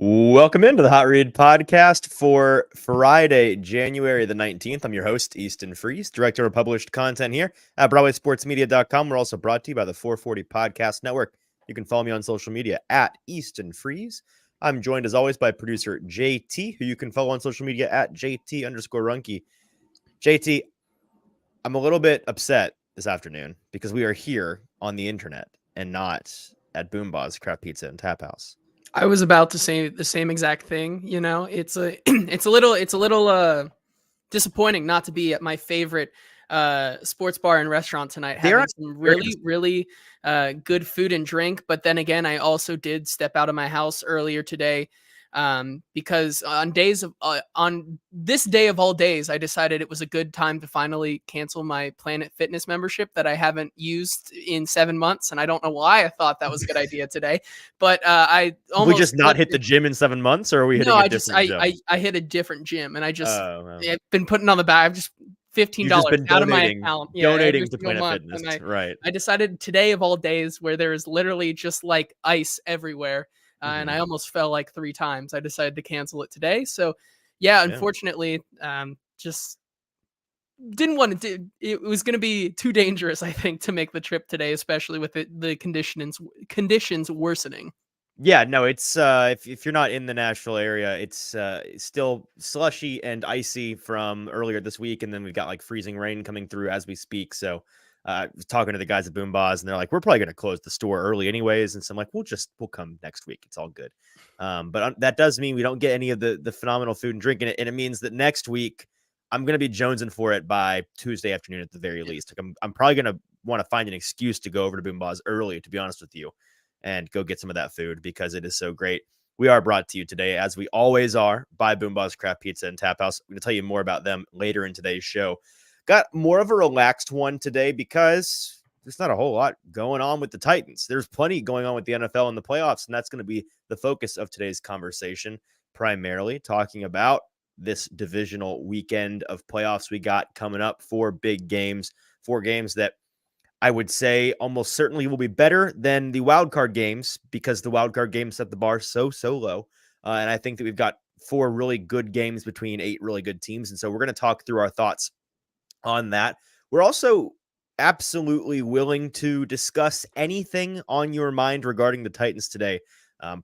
Welcome into the Hot Read podcast for Friday, January the 19th. I'm your host, Easton Freeze, director of published content here at BroadwaySportsMedia.com. We're also brought to you by the 440 Podcast Network. You can follow me on social media at Easton Freeze. I'm joined as always by producer JT, who you can follow on social media at JT_Ruhnke. JT, I'm a little bit upset this afternoon because we are here on the internet and not at Boombah's Craft Pizza and Tap House. I was about to say the same exact thing. You know, it's a it's a little disappointing not to be at my favorite sports bar and restaurant tonight, having some really good food and drink. But then again, I also did step out of my house earlier today because on this day of all days, I decided it was a good time to finally cancel my Planet Fitness membership that I haven't used in 7 months. And I don't know why I thought that was a good idea today, but I almost we just not hit the gym in 7 months, or are we hitting a different gym? I hit a different gym, and I've been putting on the back. I've just $15 out of my account, donating to Planet Fitness, right? I decided today of all days, where there is literally just like ice everywhere. And I almost fell like 3 times. I decided to cancel it today. So, yeah, unfortunately, just didn't want to. It was going to be too dangerous, I think, to make the trip today, especially with the conditions worsening. Yeah, no, it's if you're not in the Nashville area, it's still slushy and icy from earlier this week, and then we've got like freezing rain coming through as we speak. So, talking to the guys at Boombah's, and they're like, we're probably going to close the store early anyways. And so I'm like, we'll come next week. It's all good. But that does mean we don't get any of the phenomenal food and drink in it. And it means that next week I'm going to be jonesing for it by Tuesday afternoon at the very least. Like I'm probably going to want to find an excuse to go over to Boombah's early, to be honest with you, and go get some of that food because it is so great. We are brought to you today, as we always are, by Boombah's Craft Pizza and Tap House. I'm going to tell you more about them later in today's show. Got more of a relaxed one today because there's not a whole lot going on with the Titans. There's plenty going on with the NFL and the playoffs, and that's going to be the focus of today's conversation, primarily talking about this divisional weekend of playoffs we got coming up. 4 big games, 4 games that I would say almost certainly will be better than the wildcard games because the wildcard games set the bar so low. And I think that we've got 4 really good games between 8 really good teams. And so we're going to talk through our thoughts on that. We're also absolutely willing to discuss anything on your mind regarding the Titans today.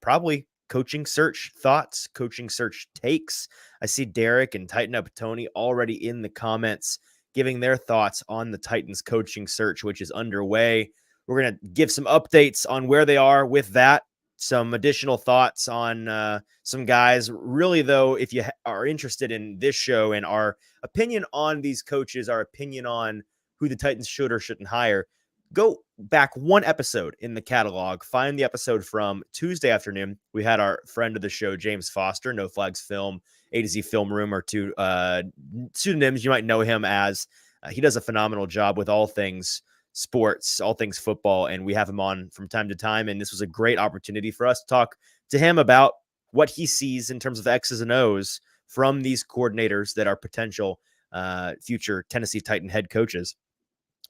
Probably coaching search thoughts, coaching search takes. I see Derek and Tighten Up Tony already in the comments giving their thoughts on the Titans coaching search, which is underway. We're going to give some updates on where they are with that, some additional thoughts on some guys. Really, though, if you are interested in this show and our opinion on these coaches, our opinion on who the Titans should or shouldn't hire, go back 1 episode in the catalog. Find the episode from Tuesday afternoon. We had our friend of the show, James Foster, No Flags Film, A to Z Film Room, or 2 pseudonyms you might know him as. He does a phenomenal job with all things sports, all things football, and we have him on from time to time. And this was a great opportunity for us to talk to him about what he sees in terms of X's and O's from these coordinators that are potential future Tennessee Titan head coaches.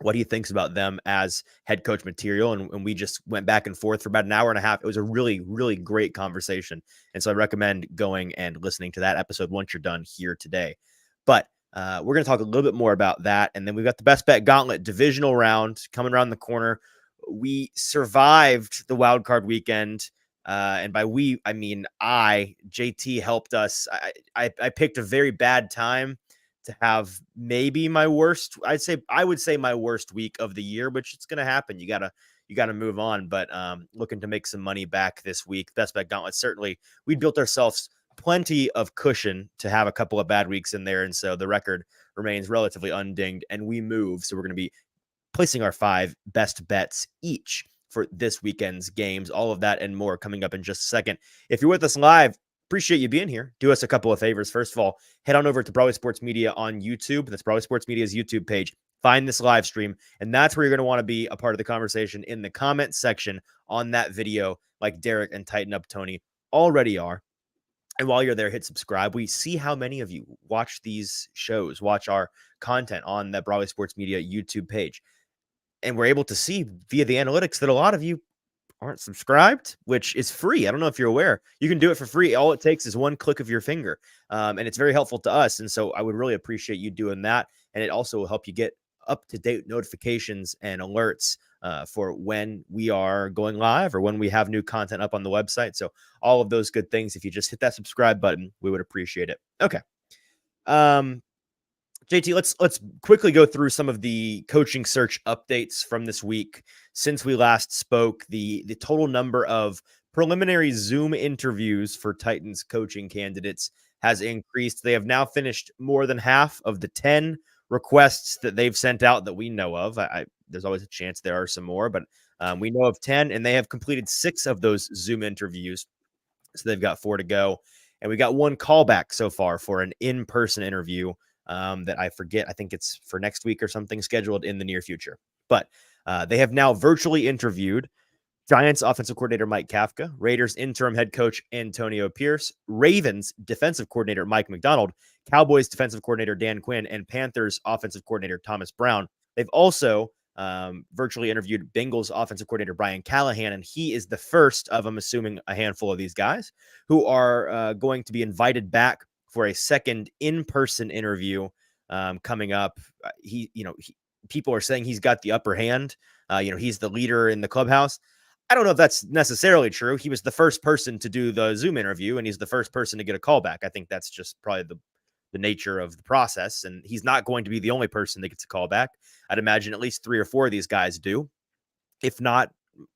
What he thinks about them as head coach material. And we just went back and forth for about an hour and a half. It was a really, really great conversation. And so I recommend going and listening to that episode once you're done here today. But we're going to talk a little bit more about that. And then we've got the Best Bet Gauntlet divisional round coming around the corner. We survived the wild card weekend. And by we, I mean JT helped us. I picked a very bad time to have maybe my worst, I would say my worst week of the year, which it's going to happen. You gotta move on, but looking to make some money back this week. Best Bet Gauntlet, certainly we built ourselves plenty of cushion to have a couple of bad weeks in there. And so the record remains relatively undinged and we move. So we're going to be placing our 5 best bets each for this weekend's games. All of that and more coming up in just a second. If you're with us live, appreciate you being here. Do us a couple of favors. First of all, head on over to Broadway Sports Media on YouTube. That's Broadway Sports Media's YouTube page. Find this live stream, and that's where you're going to want to be a part of the conversation in the comment section on that video, like Derek and Tighten Up Tony already are. And while you're there, hit subscribe. We see how many of you watch these shows, watch our content on that Broadway Sports Media YouTube page. And we're able to see via the analytics that a lot of you aren't subscribed, which is free. I don't know if you're aware. You can do it for free. All it takes is one click of your finger. And it's very helpful to us. And so I would really appreciate you doing that. And it also will help you get up-to-date notifications and alerts for when we are going live or when we have new content up on the website. So all of those good things, if you just hit that subscribe button, we would appreciate it. Okay. JT, let's quickly go through some of the coaching search updates from this week. Since we last spoke, the total number of preliminary Zoom interviews for Titans coaching candidates has increased. They have now finished more than half of the 10 requests that they've sent out that we know of. There's always a chance there are some more, but we know of 10, and they have completed 6 of those Zoom interviews. So they've got 4 to go. And we got 1 callback so far for an in-person interview that I forget. I think it's for next week or something, scheduled in the near future. But they have now virtually interviewed Giants offensive coordinator Mike Kafka, Raiders interim head coach Antonio Pierce, Ravens defensive coordinator Mike McDonald, Cowboys defensive coordinator Dan Quinn, and Panthers offensive coordinator Thomas Brown. They've also virtually interviewed Bengals offensive coordinator Brian Callahan, and he is the first of, I'm assuming, a handful of these guys who are going to be invited back for a second in-person interview coming up. People are saying he's got the upper hand. He's the leader in the clubhouse. I don't know if that's necessarily true. He was the first person to do the Zoom interview, and he's the first person to get a callback. I think that's just probably the nature of the process, and he's not going to be the only person that gets a callback. I'd imagine at least 3 or 4 of these guys do, if not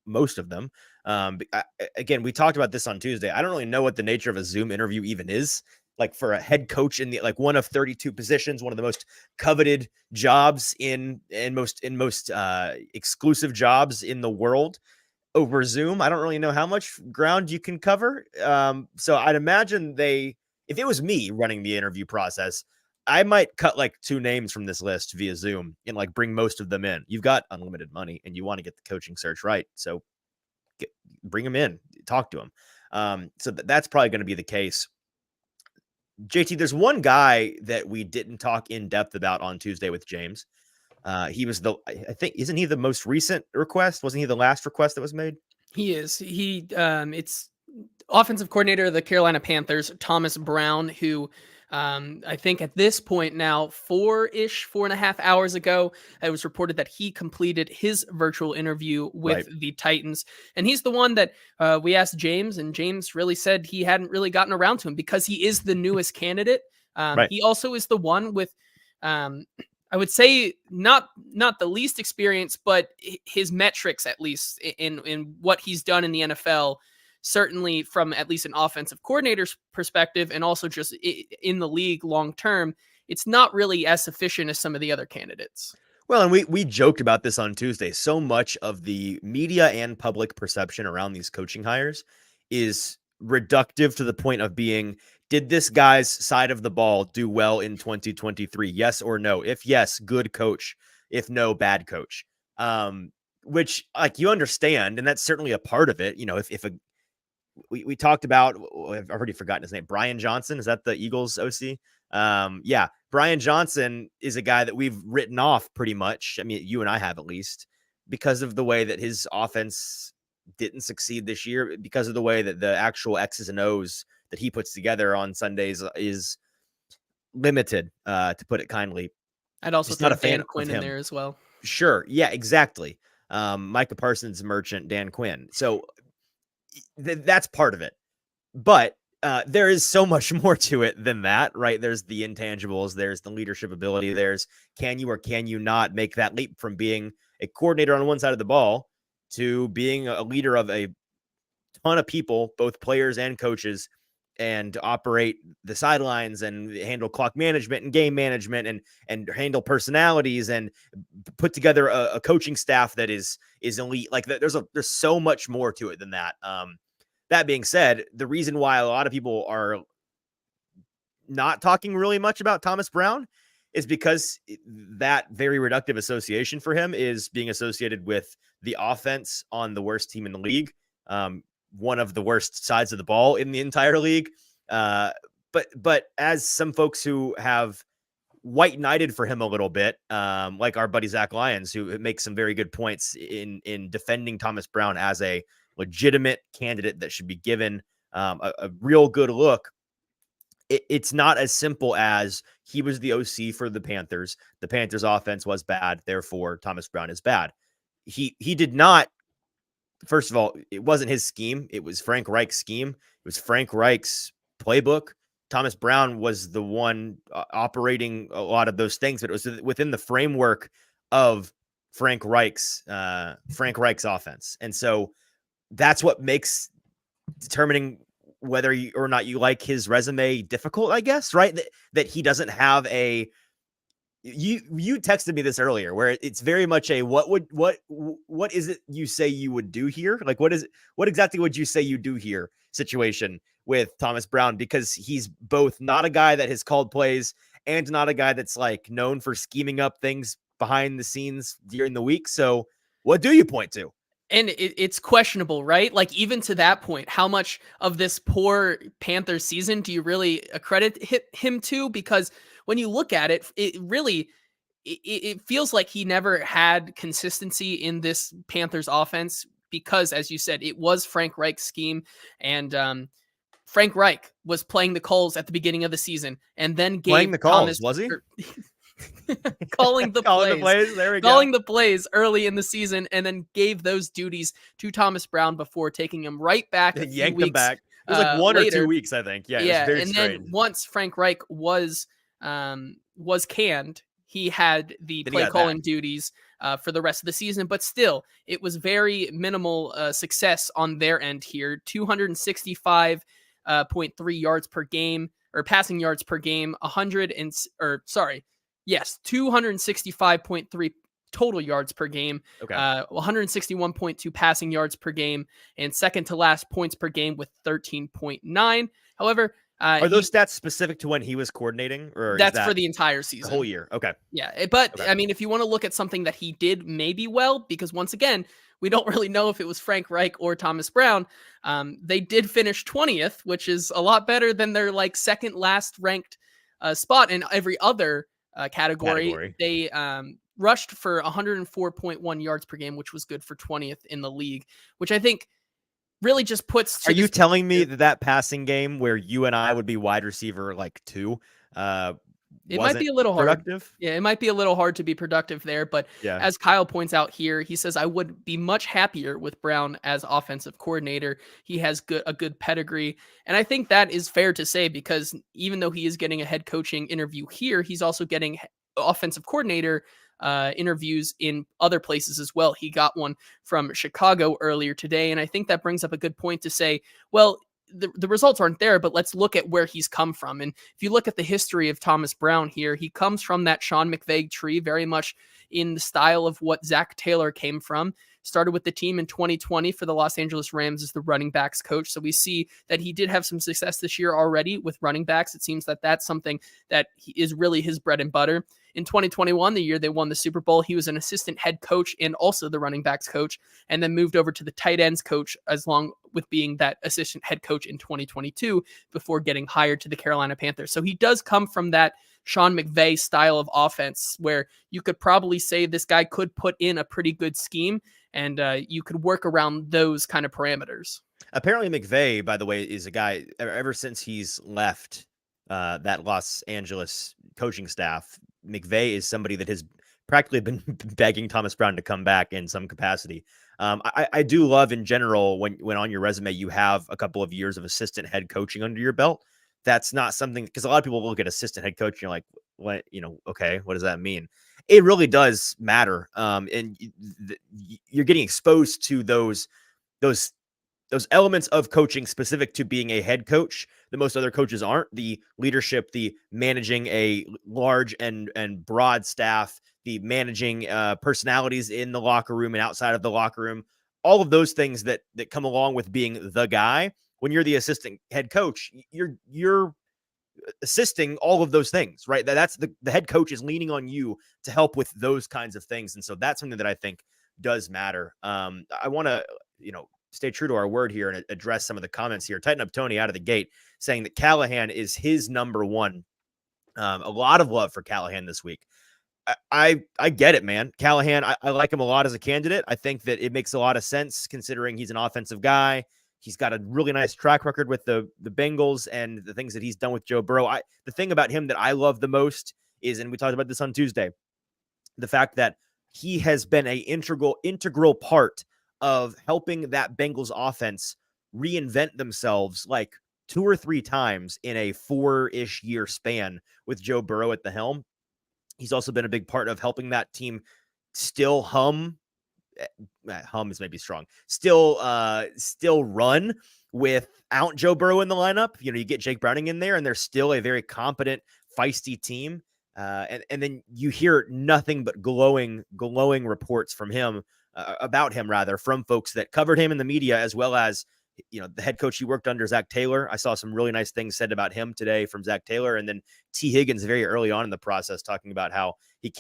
most of them. Again, we talked about this on Tuesday. I don't really know what the nature of a Zoom interview even is. Like for a head coach in the one of 32 positions, one of the most coveted jobs in most exclusive jobs in the world, over Zoom, I don't really know how much ground you can cover. So I'd imagine if it was me running the interview process, I might cut 2 names from this list via Zoom and bring most of them in. You've got unlimited money and you want to get the coaching search right. So bring them in, talk to them. So that's probably going to be the case. JT, there's one guy that we didn't talk in depth about on Tuesday with James. He was I think, isn't he the most recent request? Wasn't he the last request that was made? He is. It's offensive coordinator of the Carolina Panthers, Thomas Brown, who I think at this point now, 4.5 hours ago, it was reported that he completed his virtual interview with the Titans. And he's the one that we asked James, and James really said he hadn't really gotten around to him because he is the newest candidate. He also is the one with I would say not the least experience, but his metrics, at least in what he's done in the NFL, certainly from at least an offensive coordinator's perspective, and also just in the league long term, it's not really as sufficient as some of the other candidates. Well, and we joked about this on Tuesday. So much of the media and public perception around these coaching hires is reductive to the point of being, did this guy's side of the ball do well in 2023? Yes or no? If yes, good coach. If no, bad coach. Which you understand, and that's certainly a part of it. We talked about, I've already forgotten his name, Brian Johnson. Is that the Eagles OC? Yeah, Brian Johnson is a guy that we've written off pretty much. I mean, you and I have, at least, because of the way that his offense didn't succeed this year, because of the way that the actual X's and O's that he puts together on Sundays is limited, to put it kindly. I'd also throw Dan Quinn in there as well. Sure. Yeah, exactly. Micah Parsons merchant, Dan Quinn. So that's part of it. But there is so much more to it than that, right? There's the intangibles. There's the leadership ability. There's, can you or can you not make that leap from being a coordinator on one side of the ball to being a leader of a ton of people, both players and coaches, and operate the sidelines and handle clock management and game management and handle personalities and put together a coaching staff that is elite. There's so much more to it than that. That being said, the reason why a lot of people are not talking really much about Thomas Brown is because that very reductive association for him is being associated with the offense on the worst team in the league. One of the worst sides of the ball in the entire league. But as some folks who have white knighted for him a little bit, like our buddy Zach Lyons, who makes some very good points in defending Thomas Brown as a legitimate candidate that should be given a real good look. It's not as simple as he was the OC for the Panthers. The Panthers offense was bad. Therefore, Thomas Brown is bad. He did not. First of all, it wasn't his scheme. It was Frank Reich's scheme. It was Frank Reich's playbook. Thomas Brown was the one operating a lot of those things, but it was within the framework of Frank Reich's offense. And so that's what makes determining whether or not you like his resume difficult, I guess, right? That he doesn't have you texted me this earlier where it's very much a what is it you say you would do here? Like what exactly would you say you do here situation with Thomas Brown, because he's both not a guy that has called plays and not a guy that's like known for scheming up things behind the scenes during the week. So what do you point to? And it's questionable, right? Like even to that point, how much of this poor Panthers season do you really accredit him to? Because when you look at it, it really it feels like he never had consistency in this Panthers offense because, as you said, it was Frank Reich's scheme, and Frank Reich was playing the calls at the beginning of the season, and then gave playing the calls. Was he? calling the plays. There we calling the plays early in the season, and then gave those duties to Thomas Brown before taking him right back. Yanked him back. It was like 1 later. or 2 weeks, I think. Yeah, yeah. It was very and strange. Then once Frank Reich was canned, he had the play calling duties for the rest of the season. But still, it was very minimal success on their end here. 265.3 yards per game, or passing yards per game. 265.3 total yards per game. Okay. 161.2 passing yards per game, and second to last points per game with 13.9. However, are those stats specific to when he was coordinating, or that's for the entire season, the whole year? Okay. Yeah, but I mean, if you want to look at something that he did maybe well, because once again, we don't really know if it was Frank Reich or Thomas Brown. They did finish 20th, which is a lot better than their like second last ranked spot in every other category. They rushed for 104.1 yards per game, which was good for 20th in the league, which I think really just puts. Are you telling me that passing game where you and I would be wide receiver like 2, it might be a little productive? Hard. Yeah, it might be a little hard to be productive there. But as Kyle points out here, he says, I would be much happier with Brown as offensive coordinator. He has a good pedigree. And I think that is fair to say, because even though he is getting a head coaching interview here, he's also getting offensive coordinator interviews in other places as well. He got one from Chicago earlier today. And I think that brings up a good point to say, well, the results aren't there, but let's look at where he's come from. And if you look at the history of Thomas Brown here, he comes from that Sean McVay tree, very much in the style of what Zach Taylor came from. Started with the team in 2020 for the Los Angeles Rams as the running backs coach. So we see that he did have some success this year already with running backs. It seems that that's something that is really his bread and butter. In 2021, the year they won the Super Bowl, he was an assistant head coach and also the running backs coach, and then moved over to the tight ends coach as long with being that assistant head coach in 2022 before getting hired to the Carolina Panthers. So he does come from that Sean McVay style of offense where you could probably say this guy could put in a pretty good scheme, and you could work around those kind of parameters. Apparently McVay, by the way, is a guy ever since he's left that Los Angeles coaching staff. McVay is somebody that has practically been begging Thomas Brown to come back in some capacity. I do love in general when on your resume you have a couple of years of assistant head coaching under your belt. That's not something, because a lot of people look at assistant head coach and you're like, what, okay, what does that mean? It really does matter. And you're getting exposed to those elements of coaching specific to being a head coach that most other coaches aren't. The leadership, the managing a large and broad staff, the managing personalities in the locker room and outside of the locker room, all of those things that come along with being the guy. When you're the assistant head coach, you're assisting all of those things, right? That's the head coach is leaning on you to help with those kinds of things. And so that's something that I think does matter. I want to, stay true to our word here and address some of the comments here. Tighten Up Tony out of the gate saying that Callahan is his number one. A lot of love for Callahan this week. I get it, man. Callahan, I like him a lot as a candidate. I think that it makes a lot of sense considering he's an offensive guy. He's got a really nice track record with the Bengals and the things that he's done with Joe Burrow. The thing about him that I love the most is, and we talked about this on Tuesday, the fact that he has been a integral part of helping that Bengals offense reinvent themselves like 2 or 3 times in a 4-ish year span with Joe Burrow at the helm. He's also been a big part of helping that team still hum is maybe strong. Still run without Joe Burrow in the lineup. You know, you get Jake Browning in there, and they're still a very competent, feisty team. And then you hear nothing but glowing reports from him about him, rather, from folks that covered him in the media, as well as the head coach he worked under, Zach Taylor. I saw some really nice things said about him today from Zach Taylor, and then T. Higgins very early on in the process talking about how he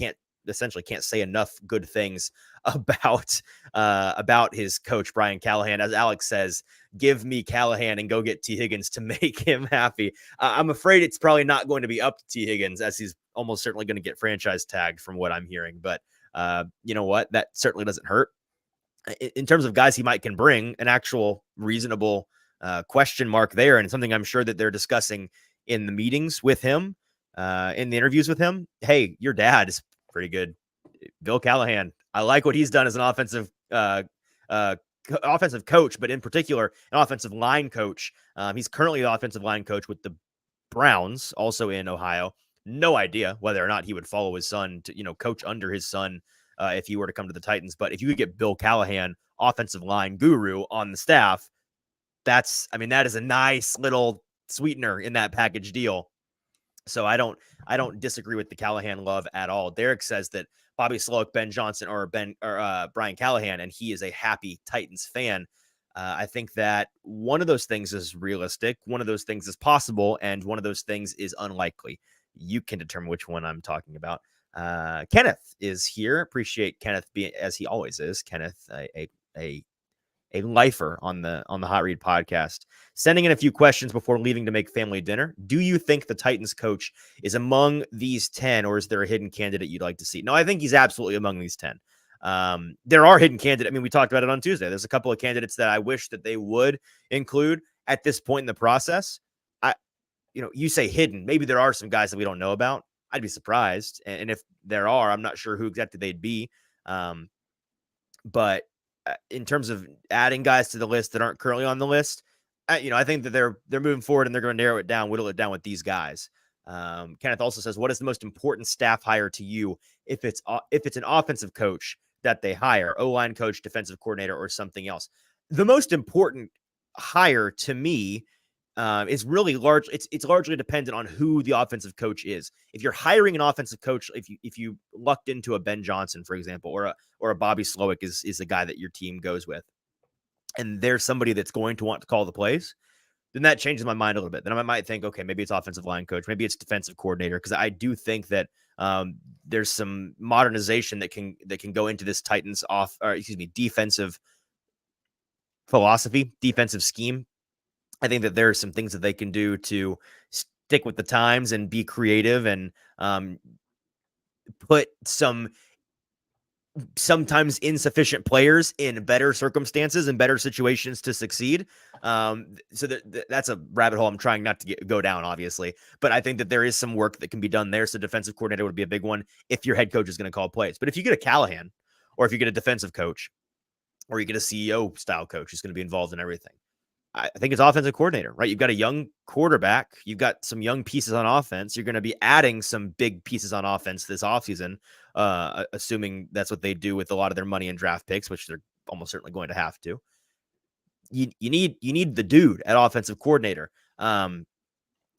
essentially can't say enough good things about his coach Brian Callahan. As Alex says, give me Callahan and go get T. Higgins to make him happy. I'm afraid it's probably not going to be up to T. Higgins, as he's almost certainly going to get franchise tagged from what I'm hearing. But you know what? That certainly doesn't hurt. In terms of guys he can bring, an actual reasonable question mark there, and something I'm sure that they're discussing in the meetings with him, in the interviews with him. Hey, your dad is pretty good. Bill Callahan. I like what he's done as an offensive coach, but in particular, an offensive line coach. He's currently the offensive line coach with the Browns, also in Ohio. No idea whether or not he would follow his son to, coach under his son if he were to come to the Titans. But if you could get Bill Callahan, offensive line guru, on the staff, that is a nice little sweetener in that package deal. So I don't disagree with the Callahan love at all. Derek says that Bobby Slowick, Ben Johnson, or Brian Callahan, and he is a happy Titans fan. I think that one of those things is realistic, one of those things is possible, and one of those things is unlikely. You can determine which one I'm talking about. Kenneth is here. Appreciate Kenneth being, as he always is. Kenneth, a lifer on the Hot Read podcast, sending in a few questions before leaving to make family dinner. Do you think the Titans coach is among these 10, or is there a hidden candidate you'd like to see? No, I think he's absolutely among these 10. There are hidden candidates. I mean, we talked about it on Tuesday. There's a couple of candidates that I wish that they would include at this point in the process. You say hidden. Maybe there are some guys that we don't know about. I'd be surprised. And if there are, I'm not sure who exactly they'd be. But in terms of adding guys to the list that aren't currently on the list, I think that they're moving forward and they're going to narrow it down, whittle it down with these guys. Kenneth also says, what is the most important staff hire to you if it's an offensive coach that they hire, O-line coach, defensive coordinator, or something else? The most important hire to me is really large. It's largely dependent on who the offensive coach is. If you're hiring an offensive coach, if you lucked into a Ben Johnson, for example, or a Bobby Slowick is the guy that your team goes with, and there's somebody that's going to want to call the plays, then that changes my mind a little bit. Then I might think, okay, maybe it's offensive line coach, maybe it's defensive coordinator, because I do think that there's some modernization that can go into this Titans defensive philosophy, defensive scheme. I think that there are some things that they can do to stick with the times and be creative and put some sometimes insufficient players in better circumstances and better situations to succeed. So that's a rabbit hole I'm trying not to go down, obviously. But I think that there is some work that can be done there. So defensive coordinator would be a big one if your head coach is going to call plays. But if you get a Callahan, or if you get a defensive coach, or you get a CEO style coach who's going to be involved in everything, I think it's offensive coordinator, right? You've got a young quarterback. You've got some young pieces on offense. You're going to be adding some big pieces on offense this offseason, assuming that's what they do with a lot of their money and draft picks, which they're almost certainly going to have to. You need the dude at offensive coordinator. And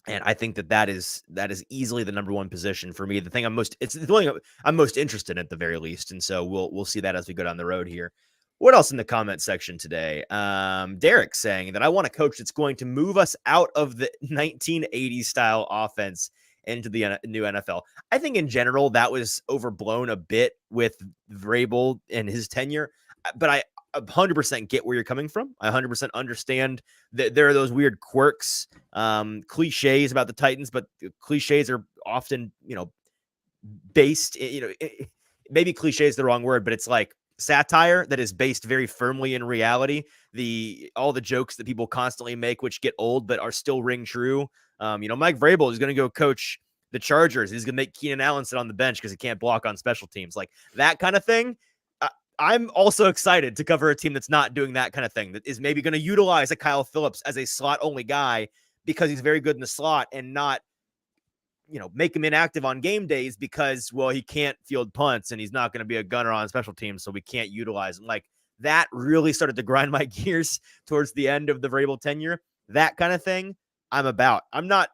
I think that is easily the number one position for me. The thing it's the thing I'm most interested in at the very least. And so we'll see that as we go down the road here. What else in the comment section today? Derek saying that I want a coach that's going to move us out of the 1980s style offense into the new NFL. I think in general that was overblown a bit with Vrabel and his tenure, but I 100% get where you're coming from. I 100% understand that there are those weird quirks, cliches about the Titans, but cliches are often, based, maybe cliche is the wrong word, but it's like satire that is based very firmly in reality. All the jokes that people constantly make, which get old but are still ring true. Mike Vrabel is going to go coach the Chargers. He's going to make Keenan Allen sit on the bench because he can't block on special teams, like that kind of thing. I'm also excited to cover a team that's not doing that kind of thing, that is maybe going to utilize a Kyle Phillips as a slot only guy because he's very good in the slot, and not, make him inactive on game days because, well, he can't field punts and he's not going to be a gunner on special teams, so we can't utilize him. Like, that really started to grind my gears towards the end of the Vrabel tenure. That kind of thing I'm about. I'm not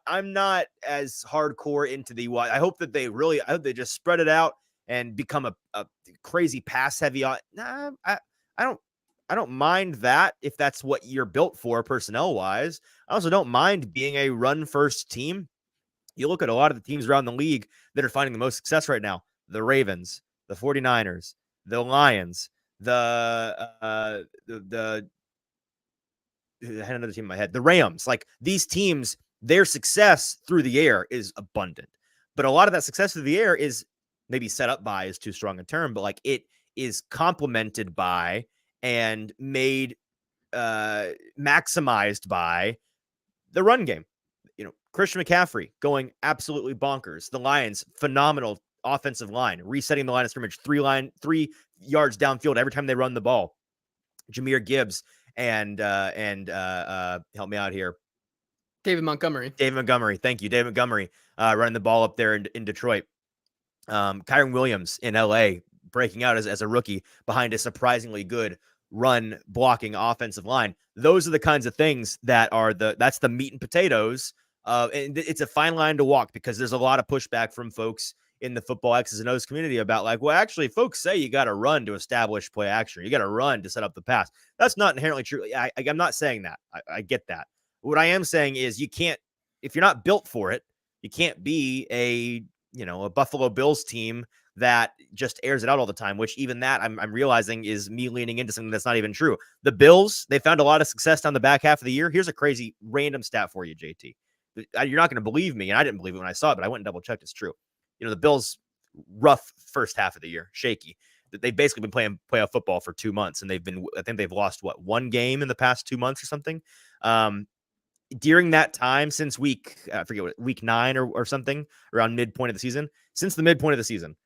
as hardcore into I hope they just spread it out and become a crazy pass heavy. Nah, I don't mind that if that's what you're built for personnel wise. I also don't mind being a run first team. You look at a lot of the teams around the league that are finding the most success right now: the Ravens, the 49ers, the Lions, I had another team in my head, the Rams. Like, these teams, their success through the air is abundant, but a lot of that success through the air is maybe set up by is too strong a term, but like, it is complemented by and made maximized by the run game. Christian McCaffrey going absolutely bonkers. The Lions, phenomenal offensive line, resetting the line of scrimmage 3 yards downfield every time they run the ball. Jahmyr Gibbs and help me out here, David Montgomery. Thank you, David Montgomery, running the ball up there in Detroit. Kyron Williams in LA breaking out as a rookie behind a surprisingly good run blocking offensive line. Those are the kinds of things that's the meat and potatoes. And it's a fine line to walk, because there's a lot of pushback from folks in the football X's and O's community about, like, well, actually, folks say you got to run to establish play action. You got to run to set up the pass. That's not inherently true. I'm not saying that. I get that. What I am saying is, you can't, if you're not built for it, you can't be a Buffalo Bills team that just airs it out all the time, which even that I'm realizing is me leaning into something that's not even true. The Bills, they found a lot of success down the back half of the year. Here's a crazy random stat for you, JT. You're not going to believe me, and I didn't believe it when I saw it, but I went and double checked. It's true. The Bills' rough first half of the year, shaky. They've basically been playing playoff football for 2 months, and I think they've lost one game in the past 2 months or something. During that time, since week 9 or something, around midpoint of the season, since the midpoint of the season,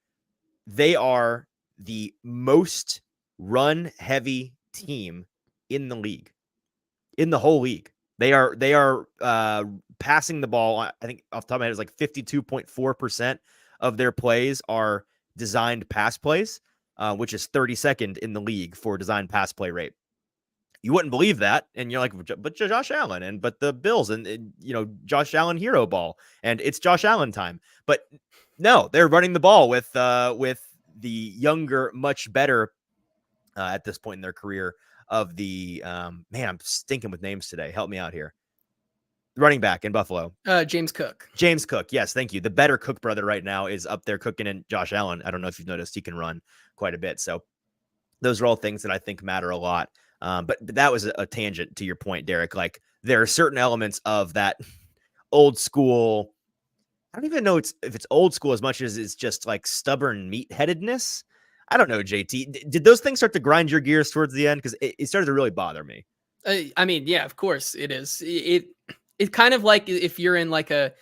they are the most run heavy team in the league, in the whole league. They are passing the ball. I think off the top of my head, it's like 52.4% of their plays are designed pass plays, which is 32nd in the league for designed pass play rate. You wouldn't believe that, and you're like, but Josh Allen, but the Bills, and Josh Allen hero ball, and it's Josh Allen time. But no, they're running the ball with the younger, much better at this point in their career of the man. I'm stinking with names today. Help me out here. Running back in Buffalo, James Cook. Yes, thank you. The better Cook brother right now is up there cooking in Josh Allen. I don't know if you've noticed, he can run quite a bit. So those are all things that I think matter a lot. But that was a tangent to your point, Derek. Like, there are certain elements of that old school. I don't even know if it's old school as much as it's just like stubborn meatheadedness. I don't know, JT. Did those things start to grind your gears towards the end? Because it started to really bother me. I mean, yeah, of course it is. It's kind of like if you're in like a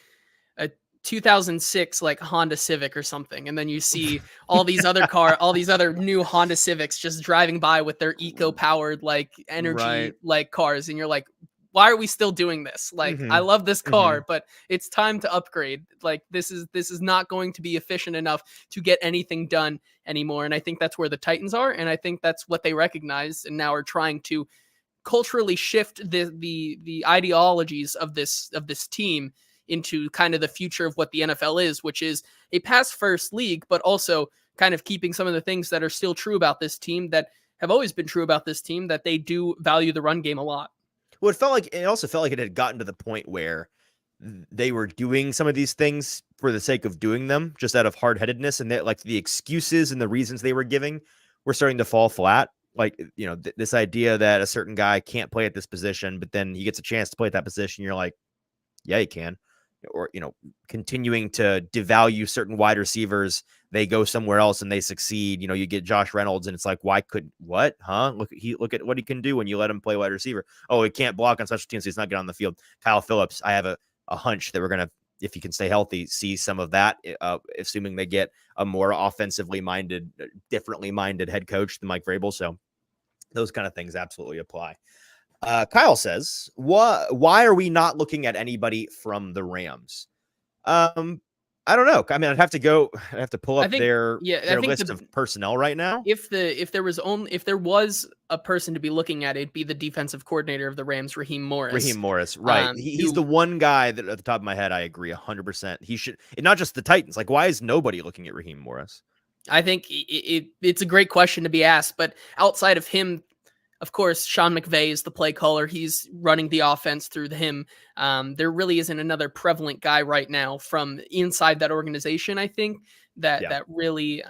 2006 like Honda Civic or something, and then you see all these other new Honda Civics just driving by with their eco-powered like energy like cars, and you're like, why are we still doing this? Like, I love this car, but it's time to upgrade. Like, this is not going to be efficient enough to get anything done anymore. And I think that's where the Titans are, and I think that's what they recognize, and now are trying to culturally shift the ideologies of this team into kind of the future of what the NFL is, which is a pass first league, but also kind of keeping some of the things that are still true about this team, that have always been true about this team, that they do value the run game a lot. Well, it also felt like it had gotten to the point where they were doing some of these things for the sake of doing them, just out of hard-headedness, and that, like, the excuses and the reasons they were giving were starting to fall flat. Like, this idea that a certain guy can't play at this position, but then he gets a chance to play at that position. You're like, yeah, he can. or continuing to devalue certain wide receivers. They go somewhere else and they succeed. You get Josh Reynolds, and it's like, why could what? Huh? Look at what he can do when you let him play wide receiver. Oh, he can't block on special teams, so he's not getting on the field. Kyle Phillips, I have a hunch that we're gonna, if he can stay healthy, see some of that, assuming they get a more offensively minded, differently minded head coach than Mike Vrabel. So those kind of things absolutely apply. Kyle says, why are we not looking at anybody from the Rams? I don't know. I mean, I'd have to pull up their list of personnel right now. If there was a person to be looking at, it'd be the defensive coordinator of the Rams, Raheem Morris. Right. He's the one guy that, at the top of my head, I agree 100%. He should, and not just the Titans. Like, why is nobody looking at Raheem Morris? I think it's a great question to be asked, but outside of him, of course, Sean McVay is the play caller. He's running the offense through him. There really isn't another prevalent guy right now from inside that organization, I think, that really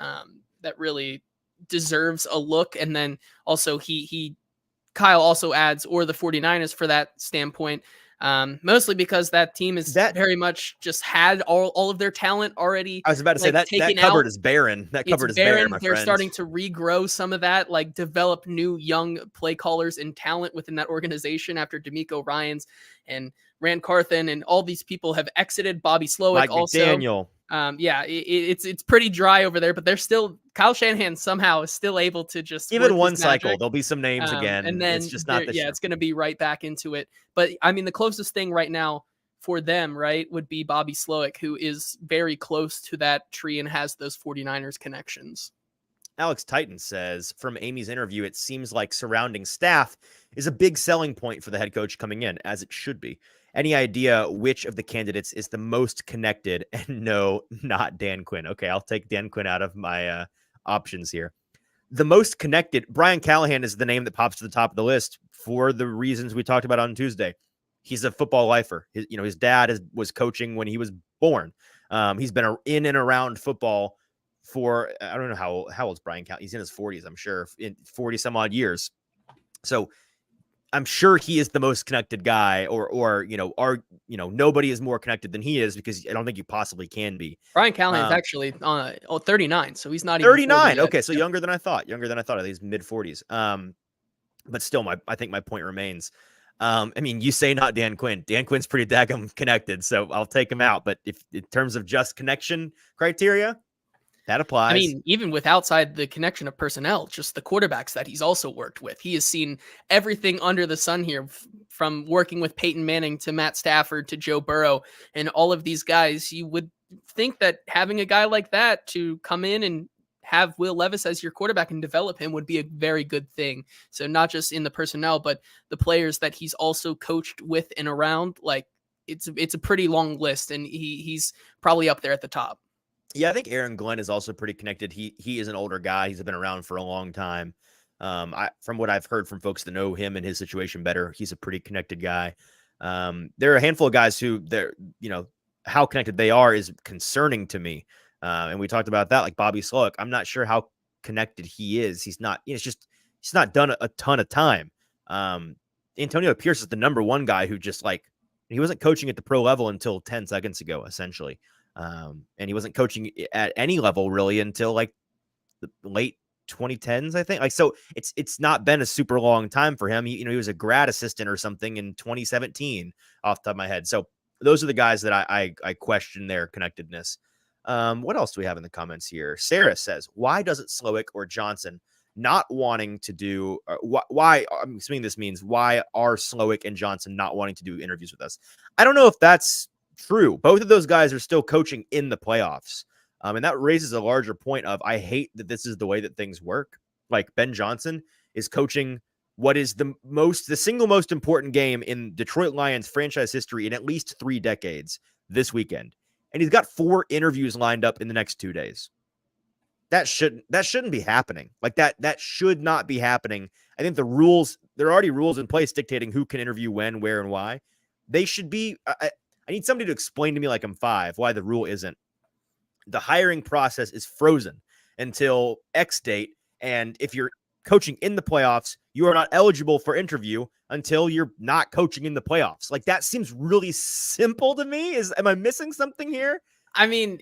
deserves a look. And then also Kyle also adds, or the 49ers for that standpoint, mostly because that team is very much just had all of their talent already. I was about to say that cupboard is barren. That cupboard is barren. They're starting to regrow some of that, like develop new young play callers and talent within that organization after D'Amico Ryans and Rand Carthen and all these people have exited. Bobby Slowick Mike also. McDaniel. It's pretty dry over there, but they're still, Kyle Shanahan somehow is still able to just give it one cycle. There'll be some names again, and then it's just not this year. It's going to be right back into it. But I mean, the closest thing right now for them, right, would be Bobby Slowick, who is very close to that tree and has those 49ers connections. Alex Titan says, from Amy's interview, it seems like surrounding staff is a big selling point for the head coach coming in, as it should be. Any idea which of the candidates is the most connected? And no, not Dan Quinn. Okay, I'll take Dan Quinn out of my options here. The most connected, Brian Callahan is the name that pops to the top of the list for the reasons we talked about on Tuesday. He's a football lifer. His dad was coaching when he was born. He's been in and around football for, I don't know how old's Brian Callahan. He's in his 40s, I'm sure, in 40 some odd years. So I'm sure he is the most connected guy, or nobody is more connected than he is, because I don't think you possibly can be. Brian Callahan is actually 39, so he's not 39. Even okay, so younger than I thought. He's mid 40s. But still, I think my point remains. I mean, you say not Dan Quinn. Dan Quinn's pretty daggum connected, so I'll take him out. But if in terms of just connection criteria, that applies. I mean, even with outside the connection of personnel, just the quarterbacks that he's also worked with. He has seen everything under the sun here, from working with Peyton Manning to Matt Stafford to Joe Burrow and all of these guys. You would think that having a guy like that to come in and have Will Levis as your quarterback and develop him would be a very good thing. So not just in the personnel, but the players that he's also coached with and around. Like, it's a pretty long list, and he's probably up there at the top. Yeah, I think Aaron Glenn is also pretty connected. He is an older guy. He's been around for a long time. From what I've heard from folks that know him and his situation better, he's a pretty connected guy. There are a handful of guys who how connected they are is concerning to me. And we talked about that, like Bobby Slowick. I'm not sure how connected he is. He's not, he's not done a ton of time. Antonio Pierce is the number one guy who just, like, he wasn't coaching at the pro level until 10 seconds ago, essentially. And he wasn't coaching at any level really until like the late 2010s, I think. Like, so it's not been a super long time for him. He was a grad assistant or something in 2017 off the top of my head. So those are the guys that I question their connectedness. What else do we have in the comments here? Sarah says, why doesn't Slowick or Johnson not wanting to do, why, I'm assuming this means, why are Slowick and Johnson not wanting to do interviews with us? I don't know if that's true. Both of those guys are still coaching in the playoffs. And that raises a larger point of, I hate that this is the way that things work. Like, Ben Johnson is coaching what is the single most important game in Detroit Lions franchise history in at least 3 decades this weekend. And he's got 4 interviews lined up in the next 2 days. That shouldn't be happening. Like, that should not be happening. I think there are already rules in place dictating who can interview when, where, and why. They should be, I need somebody to explain to me, like I'm 5, why the rule isn't. The hiring process is frozen until X date. And if you're coaching in the playoffs, you are not eligible for interview until you're not coaching in the playoffs. Like, that seems really simple to me. Am I missing something here? I mean,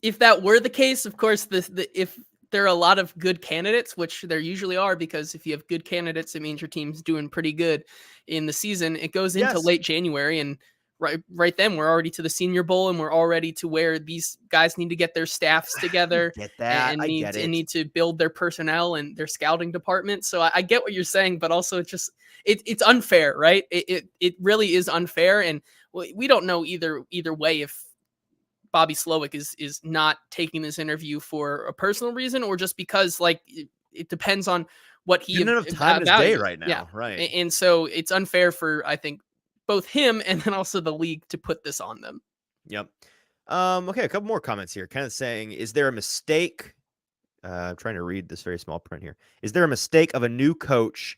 if that were the case, of course, if there are a lot of good candidates, which there usually are, because if you have good candidates, it means your team's doing pretty good in the season. It goes into late January, and right then we're already to the Senior Bowl, and we're already to where these guys need to get their staffs together and need to build their personnel and their scouting department. So I get what you're saying, but also it's unfair, right? It really is unfair, and we don't know either way if Bobby Slowick is not taking this interview for a personal reason, or just because like it depends on what he doesn't have time in his day right now. Yeah. Right. And so it's unfair for, I think, both him and then also the league to put this on them. Yep. Okay, a couple more comments here. Kind of saying, is there a mistake? I'm trying to read this very small print here. Is there a mistake of a new coach,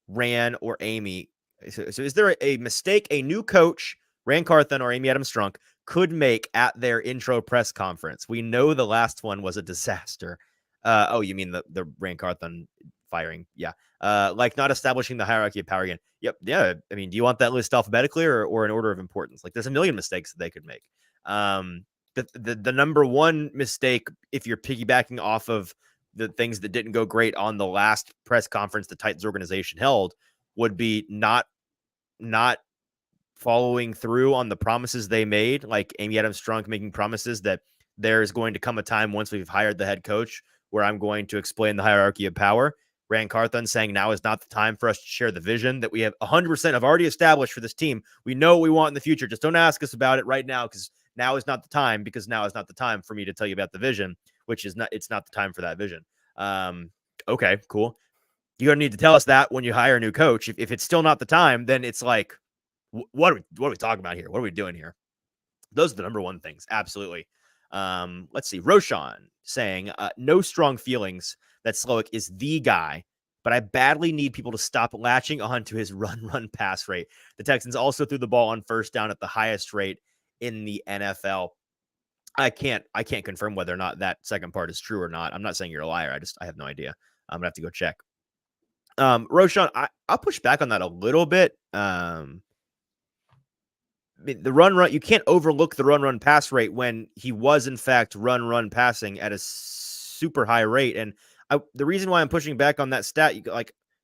Ran or Amy? So is there a mistake a new coach, Ran Carthon or Amy Adams-Strunk, could make at their intro press conference? We know the last one was a disaster. Oh, you mean the Ran Carthon firing? Yeah. Like not establishing the hierarchy of power again. Yep. Yeah. I mean, do you want that list alphabetically or in order of importance? Like, there's a million mistakes that they could make. The number one mistake, if you're piggybacking off of the things that didn't go great on the last press conference the Titans organization held, would be not following through on the promises they made, like Amy Adams-Strunk making promises that there's going to come a time once we've hired the head coach where I'm going to explain the hierarchy of power. Ran Carthon saying now is not the time for us to share the vision that we have 100% have already established for this team. We know what we want in the future. Just don't ask us about it right now, because now is not the time, because now is not the time for me to tell you about the vision, which is not, it's not the time for that vision. Okay, cool. You're going to need to tell us that when you hire a new coach. If it's still not the time, then it's like, what are we talking about here? What are we doing here? Those are the number one things. Absolutely. Let's see. Roshan saying, no strong feelings that Slowick is the guy, but I badly need people to stop latching on to his run pass rate. The Texans also threw the ball on first down at the highest rate in the NFL. I can't confirm whether or not that second part is true or not. I'm not saying you're a liar. I have no idea. I'm gonna have to go check. Roshan, I'll push back on that a little bit. The run, you can't overlook the run pass rate when he was in fact run passing at a super high rate. And the reason why I'm pushing back on that stat,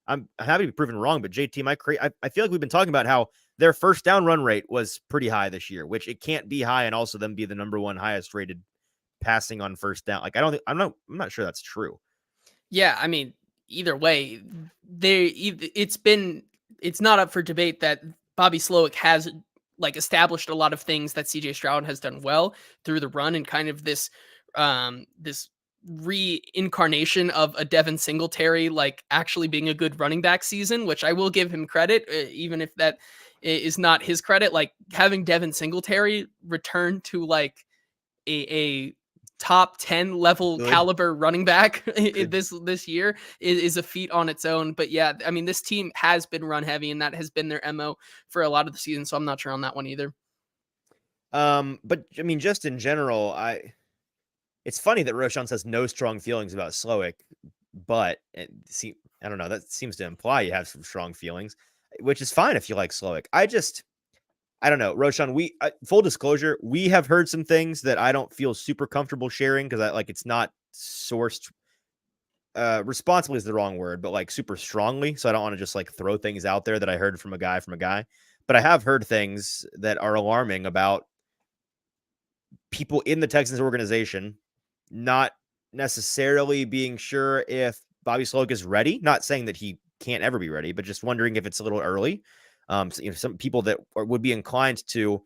I'm happy to be proven wrong, but JT, I feel like we've been talking about how their first down run rate was pretty high this year, which it can't be high and also them be the number one highest rated passing on first down. Like, I'm not sure that's true. Yeah, I mean, either way, it's not up for debate that Bobby Slowick has like established a lot of things that CJ Stroud has done well through the run, and kind of this reincarnation of a Devin Singletary, like actually being a good running back season, which I will give him credit, even if that is not his credit. Like having Devin Singletary return to like a top 10 level caliber running back this year is a feat on its own. But yeah, I mean, this team has been run heavy, and that has been their MO for a lot of the season. So I'm not sure on that one either. But I mean, just in general, it's funny that Roshan says no strong feelings about Slowick, but I don't know, that seems to imply you have some strong feelings, which is fine if you like Slowick. I don't know, Roshan, full disclosure, we have heard some things that I don't feel super comfortable sharing because it's not sourced responsibly is the wrong word, but like super strongly. So I don't want to just like throw things out there that I heard from a guy, but I have heard things that are alarming about people in the Texans organization not necessarily being sure if Bobby Slowick is ready. Not saying that he can't ever be ready, but just wondering if it's a little early. So, some people that would be inclined to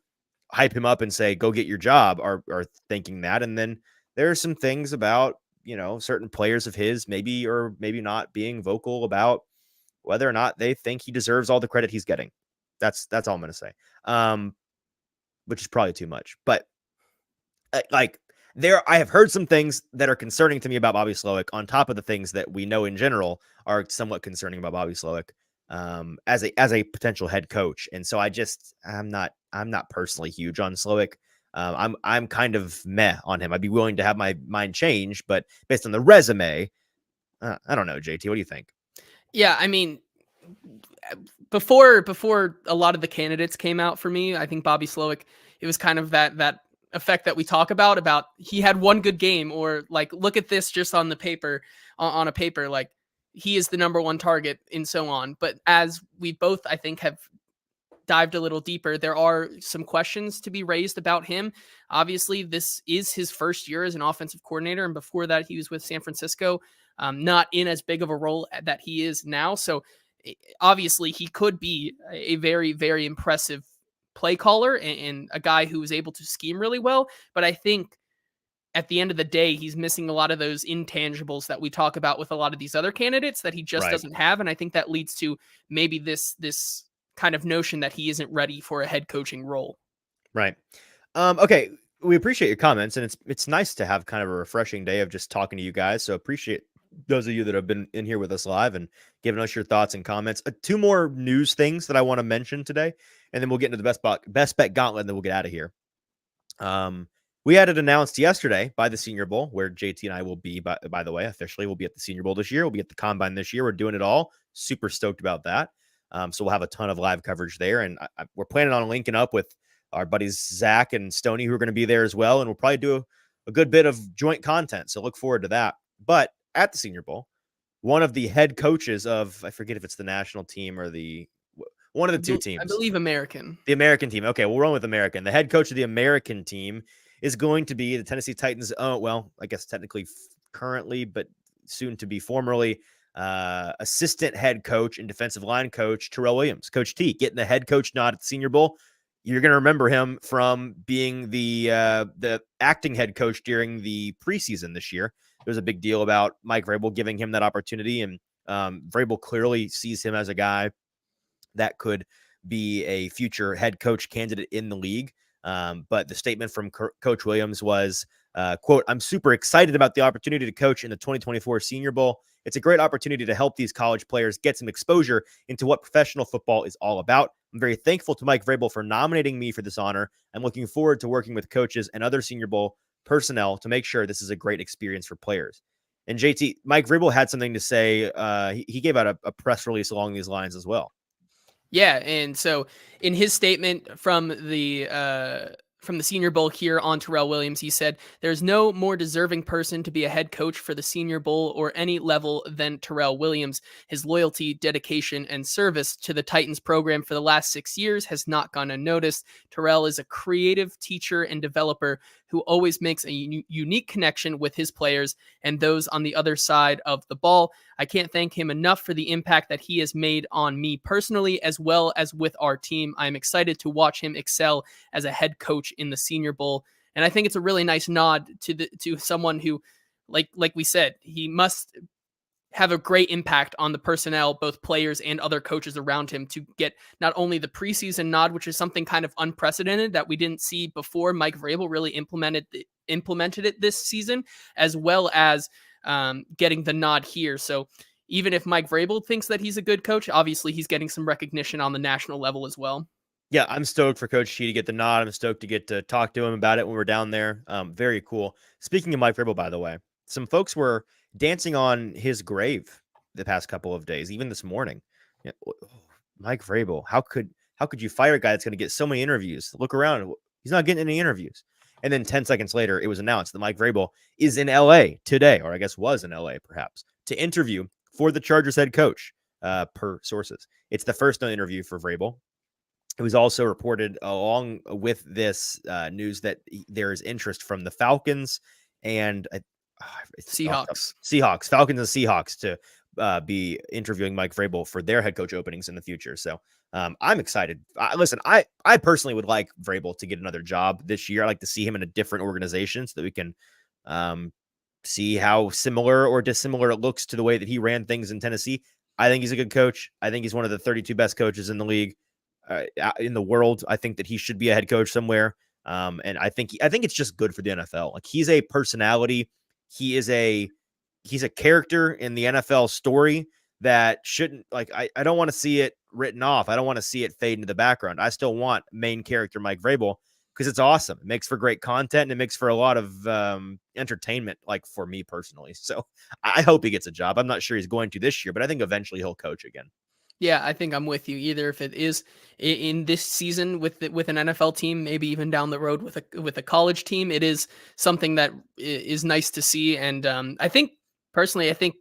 hype him up and say, go get your job are thinking that. And then there are some things about, certain players of his, maybe or maybe not being vocal about whether or not they think he deserves all the credit he's getting. That's all I'm going to say. Which is probably too much, but I have heard some things that are concerning to me about Bobby Slowick on top of the things that we know in general are somewhat concerning about Bobby Slowick as a potential head coach. And so I'm not personally huge on Slowick. I'm kind of meh on him. I'd be willing to have my mind changed, but based on the resume, I don't know, JT. What do you think? Yeah, I mean, before a lot of the candidates came out for me, I think Bobby Slowick, it was kind of that effect that we talk about he had one good game, or like, look at this just on the paper, on a paper, like he is the number one target and so on. But as we both, I think, have dived a little deeper, there are some questions to be raised about him. Obviously, this is his first year as an offensive coordinator, and before that, he was with San Francisco, not in as big of a role that he is now. So obviously, he could be a very, very impressive play caller and a guy who is able to scheme really well. But I think at the end of the day, he's missing a lot of those intangibles that we talk about with a lot of these other candidates that he just Right. doesn't have. And I think that leads to maybe this kind of notion that he isn't ready for a head coaching role. Right. Okay. We appreciate your comments, and it's nice to have kind of a refreshing day of just talking to you guys. So appreciate those of you that have been in here with us live and giving us your thoughts and comments. Two more news things that I want to mention today, and then we'll get into the best bet gauntlet, and then we'll get out of here. We had it announced yesterday by the Senior Bowl, where JT and I will be, by the way, officially. We'll be at the Senior Bowl this year. We'll be at the Combine this year. We're doing it all. Super stoked about that. So we'll have a ton of live coverage there, and we're planning on linking up with our buddies Zach and Stoney, who are going to be there as well, and we'll probably do a good bit of joint content. So look forward to that. But at the Senior Bowl, one of the head coaches of, I forget if it's the national team or one of the two teams. I believe American. The American team. Okay, we'll run with American. The head coach of the American team is going to be the Tennessee Titans. Oh, well, I guess technically currently, but soon to be formerly assistant head coach and defensive line coach Terrell Williams. Coach T getting the head coach nod at the Senior Bowl. You're going to remember him from being the acting head coach during the preseason this year. There was a big deal about Mike Vrabel giving him that opportunity, and Vrabel clearly sees him as a guy that could be a future head coach candidate in the league. But the statement from Coach Williams was, quote, "I'm super excited about the opportunity to coach in the 2024 Senior Bowl. It's a great opportunity to help these college players get some exposure into what professional football is all about. I'm very thankful to Mike Vrabel for nominating me for this honor. I'm looking forward to working with coaches and other Senior Bowl personnel to make sure this is a great experience for players." And JT, Mike Vrabel had something to say. He gave out a press release along these lines as well. Yeah, and so in his statement from the Senior Bowl here on Terrell Williams, he said, "There's no more deserving person to be a head coach for the Senior Bowl or any level than Terrell Williams. His loyalty, dedication, and service to the Titans program for the last 6 years has not gone unnoticed. Terrell is a creative teacher and developer who always makes a unique connection with his players and those on the other side of the ball. I can't thank him enough for the impact that he has made on me personally, as well as with our team. I'm excited to watch him excel as a head coach in the Senior Bowl." And I think it's a really nice nod to someone who, like we said, he must have a great impact on the personnel, both players and other coaches around him, to get not only the preseason nod, which is something kind of unprecedented that we didn't see before Mike Vrabel really implemented it this season, as well as getting the nod here. So even if Mike Vrabel thinks that he's a good coach, obviously he's getting some recognition on the national level as well. Yeah, I'm stoked for Coach T to get the nod. I'm stoked to get to talk to him about it when we're down there. Very cool. Speaking of Mike Vrabel, by the way, some folks were dancing on his grave the past couple of days, even this morning. Yeah, Mike Vrabel, how could you fire a guy that's going to get so many interviews? Look around. He's not getting any interviews. And then 10 seconds later, it was announced that Mike Vrabel is in LA today, or I guess was in LA perhaps, to interview for the Chargers head coach, per sources. It's the first no interview for Vrabel. It was also reported along with this news that there is interest from the Falcons and Seahawks, Falcons and Seahawks to be interviewing Mike Vrabel for their head coach openings in the future. So I'm excited. Listen, I personally would like Vrabel to get another job this year. I like to see him in a different organization so that we can see how similar or dissimilar it looks to the way that he ran things in Tennessee. I think he's a good coach. I think he's one of the 32 best coaches in the league. In the world. I think that he should be a head coach somewhere. And I think it's just good for the NFL. Like, he's a personality. He's a character in the NFL story that shouldn't, like, I don't want to see it written off. I don't want to see it fade into the background. I still want main character Mike Vrabel, because it's awesome. It makes for great content and it makes for a lot of entertainment, like for me personally. So I hope he gets a job. I'm not sure he's going to this year, but I think eventually he'll coach again. Yeah, I think I'm with you. Either if it is in this season with an NFL team, maybe even down the road with a college team, it is something that is nice to see. And I think personally, I think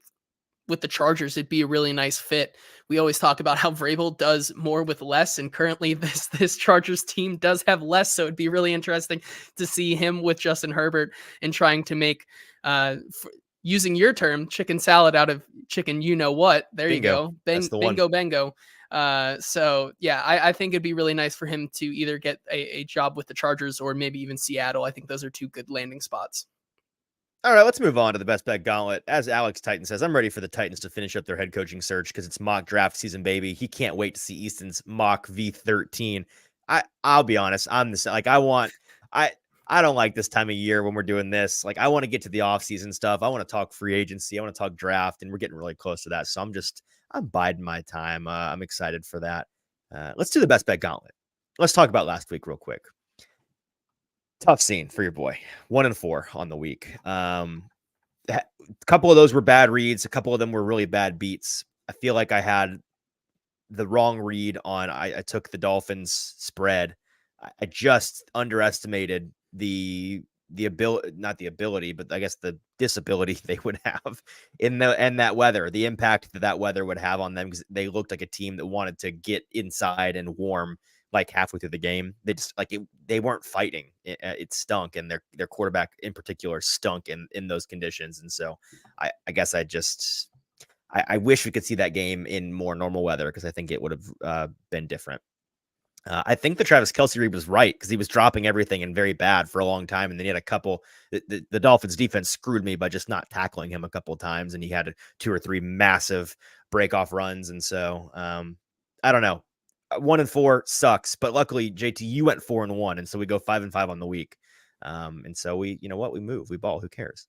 with the Chargers, it'd be a really nice fit. We always talk about how Vrabel does more with less, and currently this Chargers team does have less. So it'd be really interesting to see him with Justin Herbert and trying to make, using your term, chicken salad out of chicken. You know what? There Bingo. you go. That's the bingo, one. bango. So yeah, I think it'd be really nice for him to either get a job with the Chargers or maybe even Seattle. I think those are two good landing spots. All right, let's move on to the best bet gauntlet. As Alex Titan says, I'm ready for the Titans to finish up their head coaching search because it's mock draft season, baby. He can't wait to see Easton's mock V13. I'll be honest, I'm the like I don't like this time of year when we're doing this. Like I want to get to the offseason stuff. I want to talk free agency. I want to talk draft, and we're getting really close to that. So I'm biding my time. I'm excited for that. Let's do the best bet gauntlet. Let's talk about last week real quick. Tough scene for your boy. 1-4 on the week. A couple of those were bad reads. A couple of them were really bad beats. I feel like I had the wrong read on. I took the Dolphins spread. I just underestimated the ability, not the ability, but I guess the disability they would have in that weather, the impact that weather would have on them, because they looked like a team that wanted to get inside and warm like halfway through the game. They just they weren't fighting. It stunk, and their quarterback in particular stunk in those conditions. And so I guess I wish we could see that game in more normal weather, because I think it would have been different. I think the Travis Kelce read was right, because he was dropping everything and very bad for a long time. And then he had a couple, the Dolphins defense screwed me by just not tackling him a couple of times. And he had 2 or 3 massive break off runs. And so I don't know. 1-4 sucks, but luckily JT, you went 4-1. And so we go 5-5 on the week. And so we move, we ball, who cares?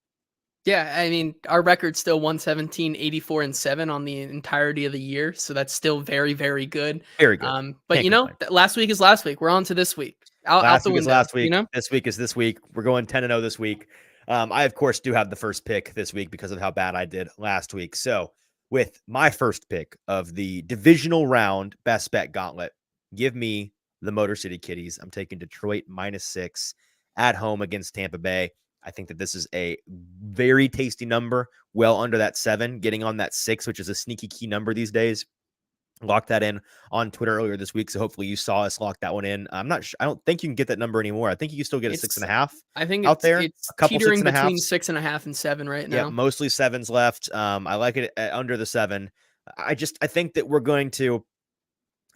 Yeah, I mean, our record's still 117, 84, and 7 on the entirety of the year. So that's still very, very good. Very good. But last week is last week. We're on to this week. Last week is last week. This week is this week. We're going 10-0 this week. I, of course, do have the first pick this week because of how bad I did last week. So with my first pick of the divisional round best bet gauntlet, give me the Motor City Kitties. I'm taking Detroit -6 at home against Tampa Bay. I think that this is a very tasty number, well under that 7, getting on that 6, which is a sneaky key number these days. Locked that in on Twitter earlier this week, so hopefully you saw us lock that one in. I'm not sure. I don't think you can get that number anymore. I think you can still get a 6.5. I think out there. It's a couple teetering 6.5s. between 6.5 and 7 right now. Yeah, mostly 7s left. I like it under the 7. I think that we're going to.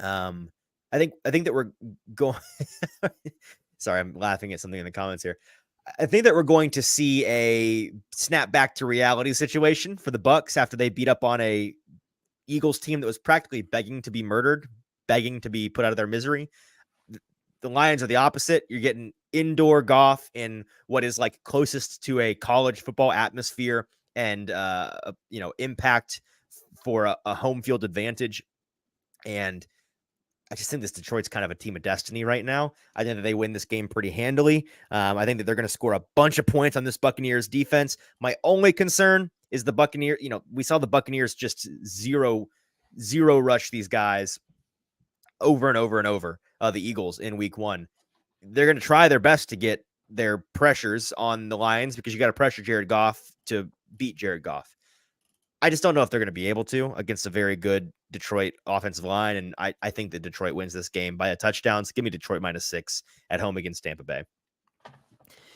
I think that we're going. Sorry, I'm laughing at something in the comments here. I think that we're going to see a snap back to reality situation for the Bucs after they beat up on a Eagles team that was practically begging to be murdered, begging to be put out of their misery. The Lions are the opposite. You're getting indoor Goff in what is like closest to a college football atmosphere and impact for a home field advantage. And I just think this Detroit's kind of a team of destiny right now. I think that they win this game pretty handily. I think that they're going to score a bunch of points on this Buccaneers defense. My only concern is the Buccaneers. We saw the Buccaneers just zero rush these guys over and over and over, the Eagles in week 1. They're going to try their best to get their pressures on the Lions, because you got to pressure Jared Goff to beat Jared Goff. I just don't know if they're going to be able to against a very good Detroit offensive line. And I think that Detroit wins this game by a touchdown. So give me Detroit -6 at home against Tampa Bay.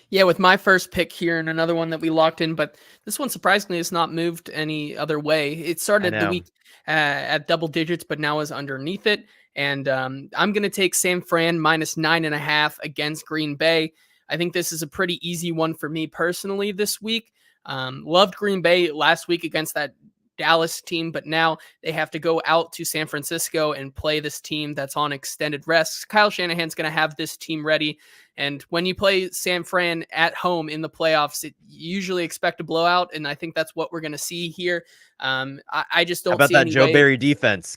Yeah, with my first pick here and another one that we locked in, but this one surprisingly has not moved any other way. It started the week at double digits, but now is underneath it. And I'm going to take San Fran -9.5 against Green Bay. I think this is a pretty easy one for me personally this week. Loved Green Bay last week against that Dallas team, but now they have to go out to San Francisco and play this team that's on extended rest. Kyle Shanahan's going to have this team ready. And when you play San Fran at home in the playoffs, you usually expect a blowout. And I think that's what we're going to see here. I just How don't about see that any Joe way. Barry defense?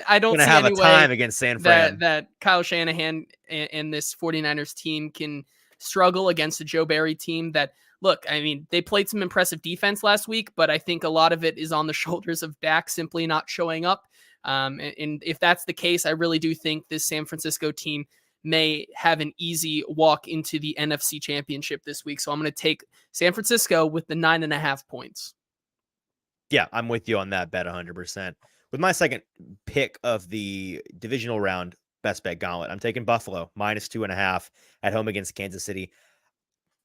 I don't see have a any way time against San Fran. that Kyle Shanahan and this 49ers team can struggle against a Joe Barry team that, look, I mean, they played some impressive defense last week, but I think a lot of it is on the shoulders of Dak simply not showing up. And if that's the case, I really do think this San Francisco team may have an easy walk into the NFC Championship this week. So I'm going to take San Francisco with the 9.5 points. Yeah, I'm with you on that bet 100%. With my second pick of the divisional round best bet gauntlet, I'm taking Buffalo -2.5 at home against Kansas City.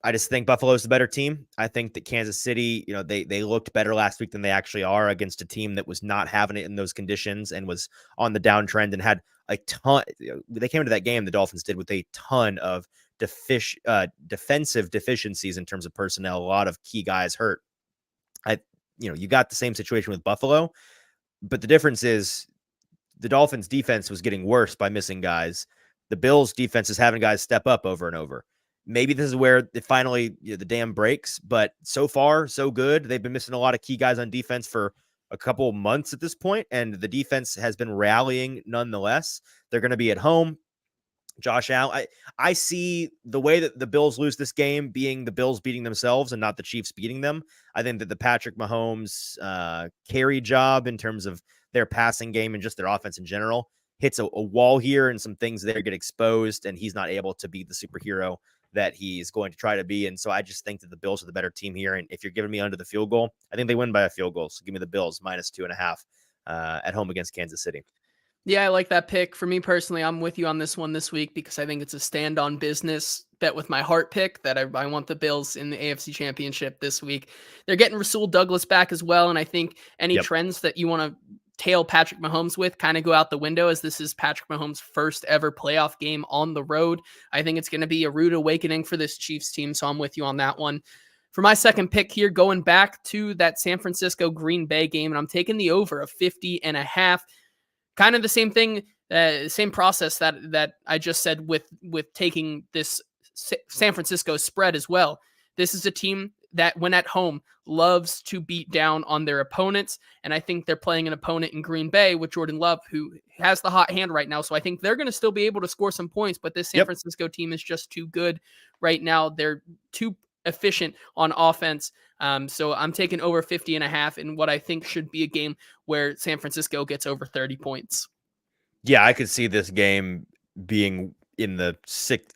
I just think Buffalo's the better team. I think that Kansas City, they looked better last week than they actually are against a team that was not having it in those conditions and was on the downtrend and had a ton. They came into that game, the Dolphins did, with a ton of defensive deficiencies in terms of personnel. A lot of key guys hurt. You got the same situation with Buffalo, but the difference is the Dolphins defense was getting worse by missing guys. The Bills defense is having guys step up over and over. Maybe this is where it finally the dam breaks, but so far so good. They've been missing a lot of key guys on defense for a couple of months at this point, and the defense has been rallying nonetheless. They're going to be at home. Josh Allen, I see the way that the Bills lose this game being the Bills beating themselves and not the Chiefs beating them. I think that the Patrick Mahomes carry job in terms of their passing game and just their offense in general hits a wall here, and some things there get exposed, and he's not able to be the superhero that he's going to try to be. And so I just think that the Bills are the better team here. And if you're giving me under the field goal, I think they win by a field goal. So give me the Bills -2.5 at home against Kansas City. Yeah, I like that pick. For me personally, I'm with you on this one this week because I think it's a stand on business bet with my heart pick that I want the Bills in the AFC Championship this week. They're getting Rasul Douglas back as well. And I think any trends that you want to tail Patrick Mahomes with kind of go out the window, as this is Patrick Mahomes' first ever playoff game on the road. I think it's going to be a rude awakening for this Chiefs team. So I'm with you on that one. For my second pick here, going back to that San Francisco Green Bay game, and I'm taking the over of 50.5. Kind of the same thing, same process that I just said with taking this San Francisco spread as well. This is a team that, when at home, loves to beat down on their opponents, and I think they're playing an opponent in Green Bay with Jordan Love, who has the hot hand right now. So I think they're going to still be able to score some points, but this San Francisco team is just too good right now. They're too efficient on offense. So I'm taking over 50.5 in what I think should be a game where San Francisco gets over 30 points. Yeah, I could see this game being in the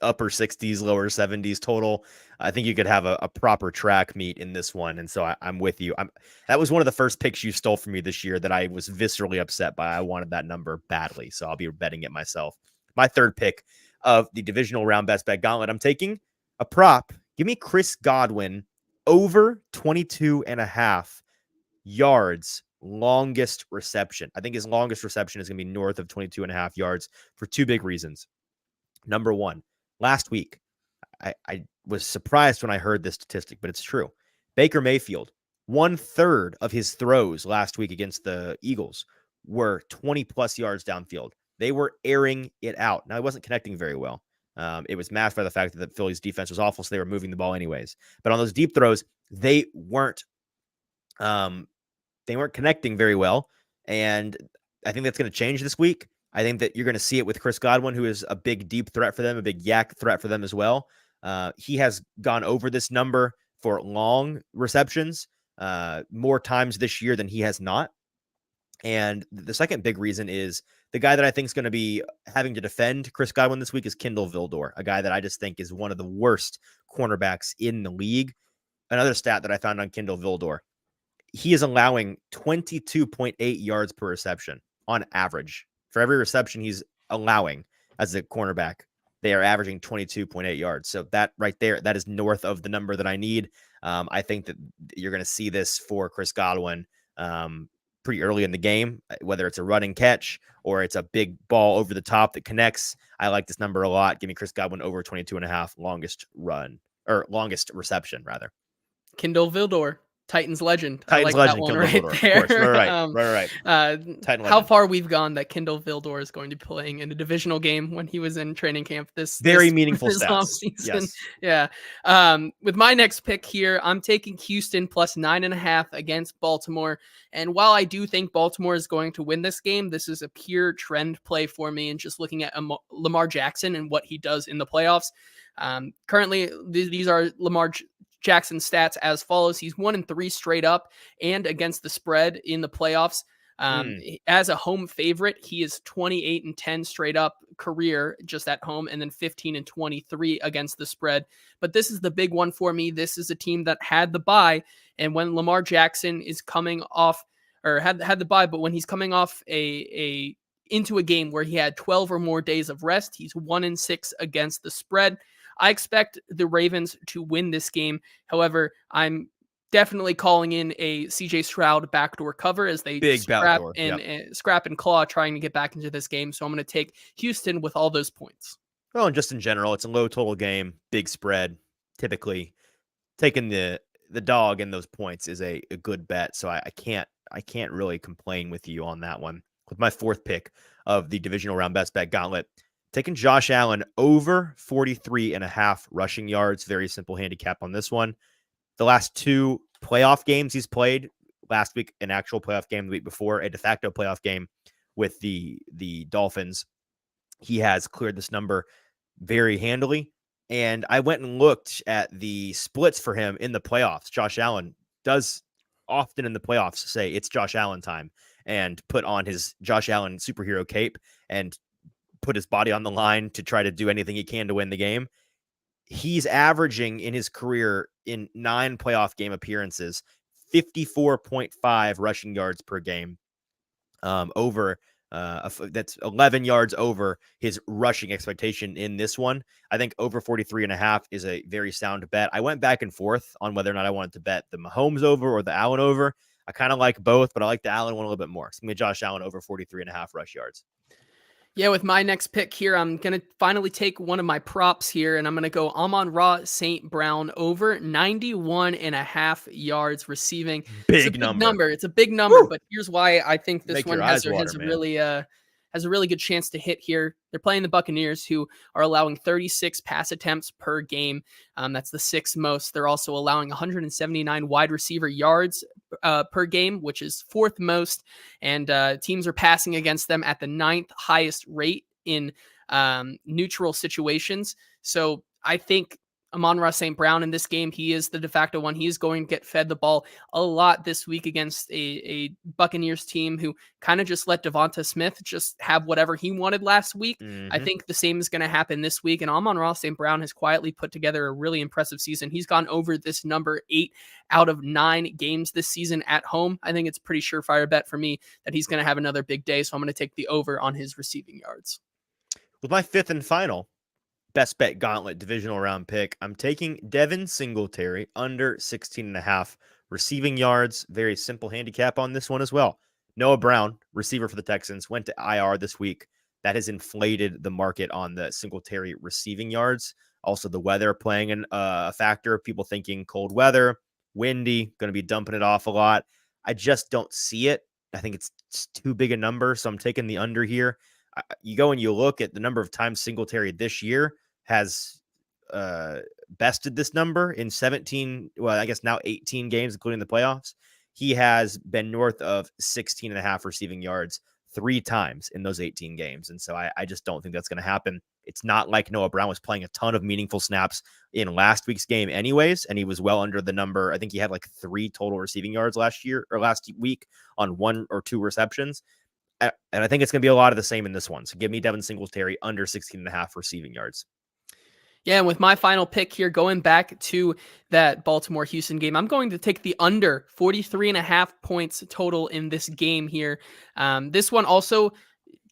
upper 60s, lower 70s total. I think you could have a proper track meet in this one. And so I'm with you. That was one of the first picks you stole from me this year that I was viscerally upset by. I wanted that number badly, so I'll be betting it myself. My third pick of the divisional round best bet gauntlet, I'm taking a prop. Give me Chris Godwin over 22.5 yards, longest reception. I think his longest reception is going to be north of 22.5 yards for two big reasons. Number one, last week, I was surprised when I heard this statistic, but it's true. Baker Mayfield, 1/3 of his throws last week against the Eagles were 20 plus yards downfield. They were airing it out. Now, he wasn't connecting very well. It was masked by the fact that the Phillies defense was awful, so they were moving the ball anyways. But on those deep throws, they weren't connecting very well. And I think that's going to change this week. I think that you're going to see it with Chris Godwin, who is a big deep threat for them, a big yak threat for them as well. He has gone over this number for long receptions more times this year than he has not. And the second big reason is the guy that I think is going to be having to defend Chris Godwin this week is Kindle Vildor, a guy that I just think is one of the worst cornerbacks in the league. Another stat that I found on Kindle Vildor, he is allowing 22.8 yards per reception on average. For every reception he's allowing as a cornerback, they are averaging 22.8 yards. So that right there, that is north of the number that I need. I think that you're going to see this for Chris Godwin pretty early in the game, whether it's a running catch or it's a big ball over the top that connects. I like this number a lot. Give me Chris Godwin over 22.5 longest reception rather. Kindle Vildor, Titans legend. I Titans like that legend, one Kindle right Vildor. there. Of course. Right. Titan How legend. far we've gone that Kindle Vildor is going to be playing in a divisional game when he was in training camp Very meaningful this off stats. season. Yes. Yeah. With my next pick here, I'm taking Houston plus 9.5 against Baltimore. And while I do think Baltimore is going to win this game, this is a pure trend play for me. And just looking at Lamar Jackson and what he does in the playoffs. Currently, these are Lamar Jackson stats as follows. He's 1-3 straight up and against the spread in the playoffs. As a home favorite, he is 28-10 straight up career just at home, and then 15-23 against the spread. But this is the big one for me. This is a team that had the bye, and when Lamar Jackson is coming off, or had the bye, but when he's coming off into a game where he had 12 or more days of rest, he's 1-6 against the spread. I expect the Ravens to win this game. However, I'm definitely calling in a CJ Stroud backdoor cover as they scrap and claw trying to get back into this game. So I'm going to take Houston with all those points. Well, and just in general, it's a low total game, big spread. Typically, taking the dog in those points is a good bet. So I can't really complain with you on that one. With my fourth pick of the divisional round best bet gauntlet, taking Josh Allen over 43.5 rushing yards. Very simple handicap on this one. The last two playoff games he's played, last week an actual playoff game, the week before a de facto playoff game with the Dolphins, he has cleared this number very handily. And I went and looked at the splits for him in the playoffs. Josh Allen does often in the playoffs say it's Josh Allen time and put on his Josh Allen superhero cape and put his body on the line to try to do anything he can to win the game. He's averaging in his career in 9 playoff game appearances, 54.5 rushing yards per game, that's 11 yards over his rushing expectation in this one. I think over 43.5 is a very sound bet. I went back and forth on whether or not I wanted to bet the Mahomes over or the Allen over. I kind of like both, but I like the Allen one a little bit more. So I'm going to Josh Allen over 43.5 rush yards. Yeah, with my next pick here, I'm going to finally take one of my props here, and I'm going to go Amon-Ra St. Brown over 91.5 yards receiving. Big number. It's a big number, Woo! But here's why I think this one has a really good chance to hit here. They're playing the Buccaneers, who are allowing 36 pass attempts per game. That's the 6th most. They're also allowing 179 wide receiver yards per game, which is 4th most. And teams are passing against them at the 9th highest rate in neutral situations. So I think Amon-Ra St. Brown in this game, he is the de facto one. He is going to get fed the ball a lot this week against a Buccaneers team who kind of just let Devonta Smith just have whatever he wanted last week. I think the same is going to happen this week. And Amon-Ra St. Brown has quietly put together a really impressive season. He's gone over this number 8 out of 9 games this season at home. I think it's a pretty surefire bet for me that he's going to have another big day. So I'm going to take the over on his receiving yards. With my fifth and final best bet gauntlet divisional round pick, I'm taking Devin Singletary under 16.5 receiving yards. Very simple handicap on this one as well. Noah Brown, receiver for the Texans, went to IR this week. That has inflated the market on the Singletary receiving yards. Also, the weather playing a factor. People thinking cold weather, windy, going to be dumping it off a lot. I just don't see it. I think it's too big a number, so I'm taking the under here. You go and you look at the number of times Singletary this year has bested this number in 17, well, I guess now 18 games, including the playoffs. He has been north of 16.5 receiving yards 3 times in those 18 games. And so I just don't think that's going to happen. It's not like Noah Brown was playing a ton of meaningful snaps in last week's game anyways, and he was well under the number. I think he had like 3 total receiving yards last week on 1 or 2 receptions. And I think it's going to be a lot of the same in this one. So give me Devin Singletary under 16.5 receiving yards. Yeah, and with my final pick here, going back to that Baltimore-Houston game, I'm going to take the under 43.5 points total in this game here. This one also,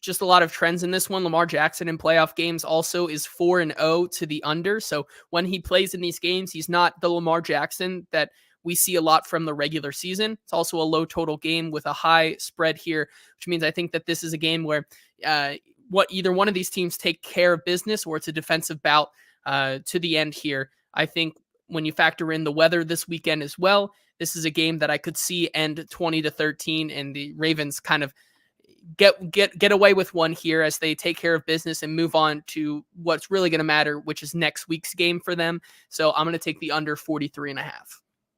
just a lot of trends in this one. Lamar Jackson in playoff games also is 4-0 to the under. So when he plays in these games, he's not the Lamar Jackson that we see a lot from the regular season. It's also a low total game with a high spread here, which means I think that this is a game where either one of these teams take care of business or it's a defensive bout to the end here. I think when you factor in the weather this weekend as well, this is a game that I could see end 20-13, and the Ravens kind of get away with one here as they take care of business and move on to what's really going to matter, which is next week's game for them. So I'm going to take the under 43.5.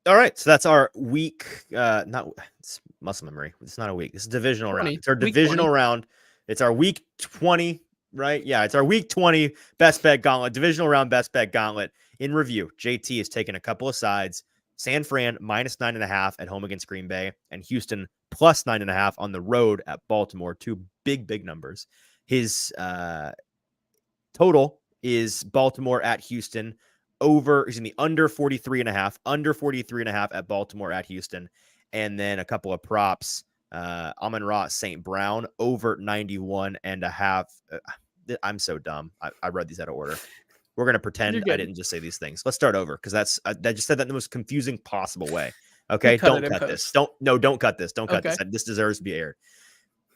All right, so that's our week. It's muscle memory. It's not a week. It's a divisional 20. round. It's our divisional round. It's our week 20, right? Yeah, it's our week 20 best bet gauntlet, divisional round best bet gauntlet. In review, JT has taken a couple of sides. San Fran -9.5 at home against Green Bay, and Houston +9.5 on the road at Baltimore. Two big numbers. His total is Baltimore at Houston, under 43.5 at Baltimore at Houston, and then a couple of props. Amon-Ra St. Brown over 91.5. I'm so dumb. I read these out of order. We're going to pretend I didn't just say these things. Let's start over because I just said that in the most confusing possible way. Okay, don't cut this. Don't cut this. Don't cut this. This deserves to be aired.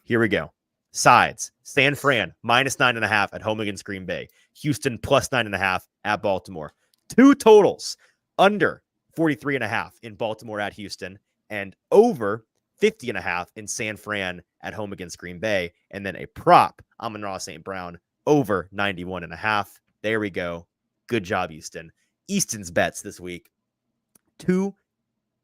Here we go. Sides. San Fran -9.5 at home against Green Bay. Houston +9.5 at Baltimore. Two totals under 43.5 in Baltimore at Houston and over 50.5 in San Fran at home against Green Bay. And then a prop, Amon-Ra St. Brown over 91.5. There we go. Good job, Easton. Easton's bets this week. Two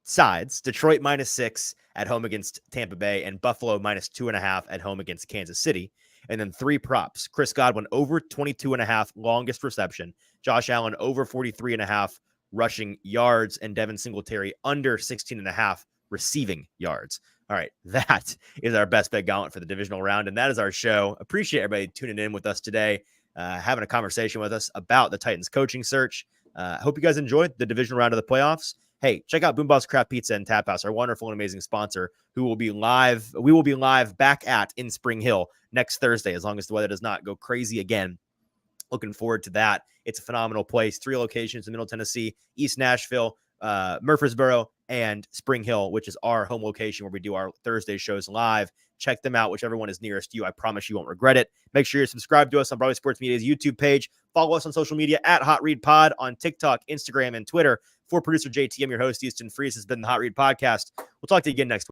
sides, Detroit -6 at home against Tampa Bay and Buffalo -2.5 at home against Kansas City. And then three props, Chris Godwin over 22.5 longest reception, Josh Allen over 43.5 rushing yards, and Devin Singletary under 16.5 receiving yards. All right, that is our best bet gauntlet for the divisional round, and that is our show. Appreciate everybody tuning in with us today, having a conversation with us about the Titans coaching search. Hope you guys enjoyed the divisional round of the playoffs. Hey, check out Boombox Craft Pizza and Tap House, our wonderful and amazing sponsor, who will be live. We will be live back in Spring Hill next Thursday, as long as the weather does not go crazy again. Looking forward to that. It's a phenomenal place. 3 locations in Middle Tennessee, East Nashville, Murfreesboro, and Spring Hill, which is our home location where we do our Thursday shows live. Check them out, whichever one is nearest you. I promise you won't regret it. Make sure you're subscribed to us on Broadway Sports Media's YouTube page. Follow us on social media at Hot Read Pod on TikTok, Instagram, and Twitter. For producer JT, I'm your host, Easton Freeze. This has been the Hot Read Podcast. We'll talk to you again next week.